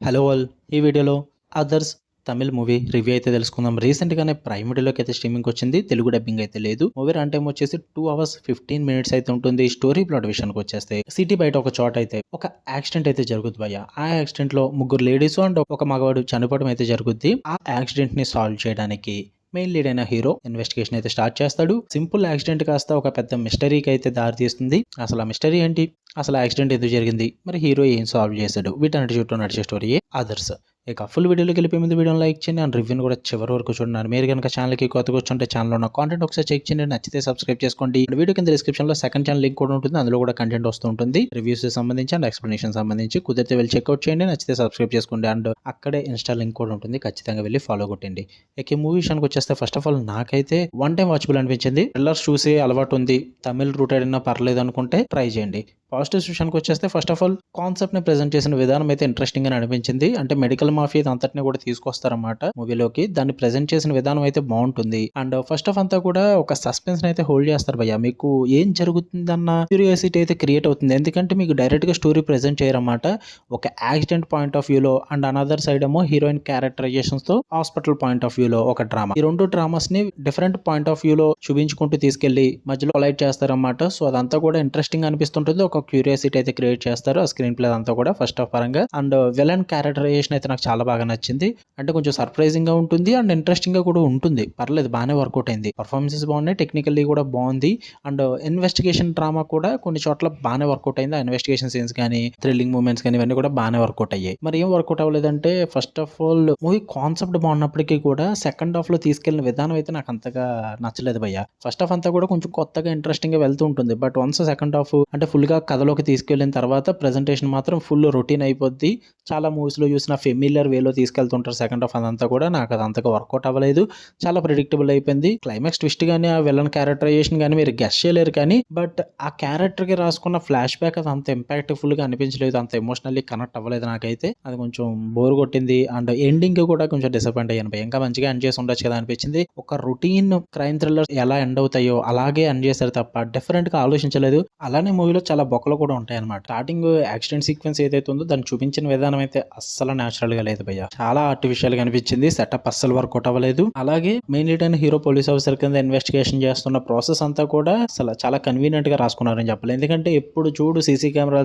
Hello all! ఈ వీడియోలో 'others' Tamil movie review అయితే తెలుసుకుందాం. రీసెంట్‌గానే ప్రైమ్ వీడియోలోకి అయితే స్ట్రీమింగ్‌కొచ్చింది. తెలుగు డబ్బింగ్ అయితే లేదు. మూవీ రన్ టైమ్ వచ్చేసి 2 అవర్స్ 15 మినిట్స్ అయితే ఉంటుంది. స్టోరీ ప్లాట్ విషయానికొచ్చేస్తే సిటీ బయట ఒక చోట అయితే ఒక యాక్సిడెంట్ అయితే జరుగుద్ది భయ్య. ఆ యాక్సిడెంట్‌లో ముగ్గురు లేడీసు అండ్ ఒక మగవాడు చనిపోవడం అయితే జరుగుద్ది. ఆ యాక్సిడెంట్‌ని సాల్వ్ చేయడానికి మెయిన్ లీడ్ అయిన హీరో ఇన్వెస్టిగేషన్ అయితే స్టార్ట్ చేస్తాడు. సింపుల్ యాక్సిడెంట్ కాస్త ఒక పెద్ద మిస్టరీకి అయితే దారి తీస్తుంది. అసలు ఆ మిస్టరీ ఏంటి? అసలు యాక్సిడెంట్ ఎందుకు జరిగింది? మరి హీరో ఏం సాల్వ్ చేశాడు? వీటన్నిటి చుట్టూ నడిచే స్టోరీయే 'అదర్స్'. ఇక ఫుల్ వీడియోలోకి వెళ్ళిపోయే ముందు వీడియోని లైక్ చేయండి అండ్ రివ్యూని కూడా చివరి వరకు చూడండి. మీరు కనుక ఛానల్‌కి కొత్తగా వచ్చుంటే ఛానల్‌లో ఉన్న కాంటెంట్ ఒకసారి చెక్ చేయండి. నచ్చితే సబ్స్క్రైబ్ చేసుకోండి. అండ్ వీడియో కింద డిస్క్రిప్షన్‌లో సెకండ్ ఛానల్ లింక్ కూడా ఉంటుంది. అందులో కూడా కంటెంట్ వస్తూ ఉంటుంది. రివ్యూస్ సంబంధించి అండ్ ఎక్స్‌ప్లనేషన్ సంబంధించి కుదిరితే వెళ్ళి చెక్‌ఔట్ చేయండి. నచ్చితే సబ్స్క్రైబ్ చేసుకోండి. అండ్ అక్కడే ఇన్‌స్టా లింక్ కూడా ఉంటుంది. ఖచ్చితంగా వెళ్ళి ఫాలో కొట్టండి. ఇక ఈ మూవీ విషయానికి వచ్చేస్తే ఫస్ట్ ఆఫ్ ఆల్ నాకైతే వన్ టైం వాచబుల్ అనిపించింది. థ్రిల్లర్స్ చూసే అలవాటు ఉంది. తమిళ్ రూటెడ్ అయినా పర్లేదు అనుకుంటే ట్రై చేయండి. పాజిటివ్స్ విషయానికి వచ్చేస్తే ఫస్ట్ ఆఫ్ ఆల్ కాన్సెప్ట్‌ని ప్రెజెంట్ చేసిన విధానం అయితే ఇంట్రెస్టింగ్‌గానే అనిపించింది. అంటే మెడికల్ మాఫియా ఇదంతటిని కూడా తీసుకొస్తారన్నమాట మూవీలోకి. దాన్ని ప్రెజెంట్ చేసిన విధానం అయితే బావుంటుంది. అండ్ ఫస్ట్ ఆఫ్ అంతా కూడా ఒక సస్పెన్స్‌ని అయితే హోల్డ్ చేస్తారు భయ్య. మీకు ఏం జరుగుతుందన్న క్యూరియాసిటీ అయితే క్రియేట్ అవుతుంది. ఎందుకంటే మీకు డైరెక్ట్‌గా స్టోరీ ప్రెజెంట్ చేయరన్నమాట. ఒక యాక్సిడెంట్ పాయింట్ ఆఫ్ వ్యూలో అండ్ అనదర్ సైడ్ ఏమో హీరోయిన్ క్యారెక్టరైజేషన్స్‌తో హాస్పిటల్ పాయింట్ ఆఫ్ వ్యూలో ఒక డ్రామా. ఈ 2 డ్రామాస్‌ని డిఫరెంట్ పాయింట్ ఆఫ్ వ్యూలో చూపించుకుంటూ తీసుకెళ్ళి మధ్యలో కొలైడ్ చేస్తారన్నమాట. సో అదంతా కూడా ఇంట్రెస్టింగ్ అనిపిస్తుంటుంది. ఒక క్యూరియాసిటీ అయితే క్రియేట్ చేస్తారు. ఆ స్క్రీన్ ప్లే అంతా కూడా ఫస్ట్ ఆఫ్ పరంగా. అండ్ విలన్ క్యారెక్టరైజేషన్ అయితే నాకు చాలా బాగా నచ్చింది. అంటే కొంచెం సర్ప్రైజింగ్ గా ఉంటుంది అండ్ ఇంట్రెస్టింగ్ గా కూడా ఉంటుంది. పర్లేదు బాగానే వర్కౌట్ అయింది. పర్ఫార్మెన్సెస్ బాగున్నాయి. టెక్నికల్లీ కూడా బాగుంది. అండ్ ఇన్వెస్టిగేషన్ డ్రామా కూడా కొన్ని చోట్ల బాగానే వర్కౌట్ అయింది. ఆ ఇన్వెస్టిగేషన్ సీన్స్ కానీ థ్రిల్లింగ్ మూమెంట్స్ కానీ ఇవన్నీ కూడా బాగానే వర్కౌట్ అయ్యాయి. మరి ఏం వర్కౌట్ అవ్వలేదంటే first of all movie concept బాగున్నప్పటికీ కూడా సెకండ్ హాఫ్ లో తీసుకెళ్లిన విధానం అయితే నాకు అంతగా నచ్చలేదు భయ్య. ఫస్ట్ హాఫ్ అంతా కూడా కొంచెం కొత్తగా ఇంట్రెస్టింగ్ గా వెళ్తూ ఉంటుంది. బట్ వన్స్ సెకండ్ హాఫ్ అంటే ఫుల్ గా కథలోకి తీసుకెళ్లిన తర్వాత ప్రెజెంటేషన్ మాత్రం ఫుల్ రొటీన్ అయిపోద్ది. చాలా మూవీస్ లో చూసిన ఫెమిలియర్ వేలో తీసుకెళ్తుంటారు సెకండ్ హాఫ్ అదంతా కూడా. నాకు అది అంతగా వర్కౌట్ అవ్వలేదు. చాలా ప్రిడిక్టబుల్ అయిపోయింది. క్లైమాక్స్ ట్విస్ట్ గానీ ఆ విలన్ క్యారెక్టరైజేషన్ గానీ మీరు గెస్ చేయలేరు కానీ బట్ ఆ క్యారెక్టర్ కి రాసుకున్న ఫ్లాష్ బ్యాక్ అది అంత ఇంపాక్ట్ఫుల్ గా అనిపించలేదు. అంత ఎమోషనల్లీ కనెక్ట్ అవ్వలేదు నాకైతే. అది కొంచెం బోర్ కొట్టింది. అండ్ ఎండింగ్ కూడా కొంచెం డిసప్పాయింట్ అయ్యాను. ఇంకా మంచిగా ఎండ్ చేసి ఉండొచ్చు కదా అనిపించింది. ఒక రొటీన్ క్రైమ్ థ్రిల్లర్స్ ఎలా ఎండ్ అవుతాయో అలాగే ఎండ్ చేశారు తప్ప డిఫరెంట్ గా ఆలోచించలేదు. అలానే మూవీలో చాలా బొక్కలు కూడా ఉంటాయి అనమాట. స్టార్టింగ్ యాక్సిడెంట్ సీక్వెన్స్ ఏదైతే ఉందో దాన్ని చూపించిన విధానం అయితే అస్సలు న్యాచురల్ గా లేదు భయ్య. చాలా ఆర్టిఫిషియల్ గా అనిపించింది. సెటప్ అస్సలు వర్కౌట్ అవ్వలేదు. అలాగే మెయిన్ లీడ్ అయిన హీరో పోలీస్ ఆఫీసర్ కింద ఇన్వెస్టిగేషన్ చేస్తున్న ప్రాసెస్ అంతా కూడా అసలు చాలా కన్వీనియంట్ గా రాసుకున్నారని చెప్పాలి. ఎందుకంటే ఎప్పుడు చూడు సీసీ కెమెరా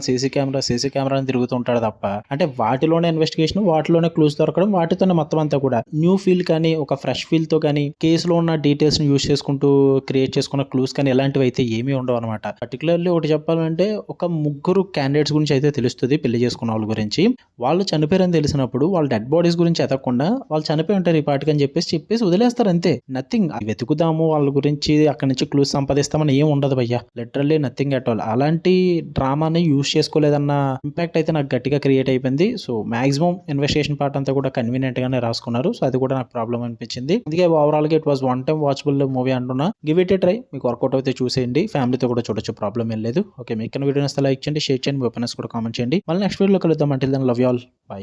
అని తిరుగుతుంటాడు తప్ప అంటే వాటిలోనే ఇన్వెస్టిగేషన్ వాటిలోనే క్లూస్ దొరకడం వాటితోనే మొత్తం అంతా కూడా న్యూ ఫీల్ కానీ ఒక ఫ్రెష్ ఫీల్ తో కానీ కేసులో ఉన్న డీటెయిల్స్ ని యూస్ చేసుకుంటూ క్రియేట్ చేసుకున్న క్లూస్ కానీ ఇలాంటివి అయితే ఏమీ ఉండవు అనమాట. పర్టికులర్లీ ఒకటి చెప్పాలంటే ఒక ముగ్గురు క్యాండిడేట్స్ గురించి అయితే తెలుస్తుంది పెళ్లి చేసుకున్న వాళ్ళ గురించి. వాళ్ళు చనిపోయారని తెలిసినప్పుడు వాళ్ళ డెడ్ బాడీస్ గురించి ఎతకకుండా వాళ్ళు చనిపోయి ఉంటారు ఈ పాటికి అని చెప్పేసి వదిలేస్తారు అంతే. నథింగ్ వెతుకుదాము వాళ్ళ గురించి అక్కడి నుంచి క్లూస్ సంపాదిస్తామని ఏం ఉండదు భయ్య. Literally nothing at all. అలాంటి డ్రామాని యూస్ చేసుకోలేదన్న ఇంపాక్ట్ అయితే నాకు గట్టిగా క్రియేట్ అయిపోయింది. సో మాక్సిమం ఇన్వెస్టిగేషన్ పార్ట్ అంతా కూడా కన్వీనియంట్ గానే రాసుకున్నారు. సో అది కూడా నాకు ప్రాబ్లం అనిపించింది. అందుకే ఓవరాల్ గా it was one time watchable movie అంటున్నా. Give it a try. మీకు వర్కౌట్ అయితే చూసేయండి. ఫ్యామిలీతో కూడా చూడొచ్చు. ప్రాబ్లం ఏం లేదు. ఓకే మీకు వీడియో నచ్చితే లైక్ చేయండి, షేర్ చేయండి, మీ ఒపీనియన్స్ కూడా కామెంట్ చేయండి. మళ్ళీ నెక్స్ట్ వీడియోలో కలుద్దాం. Until then love you all. By.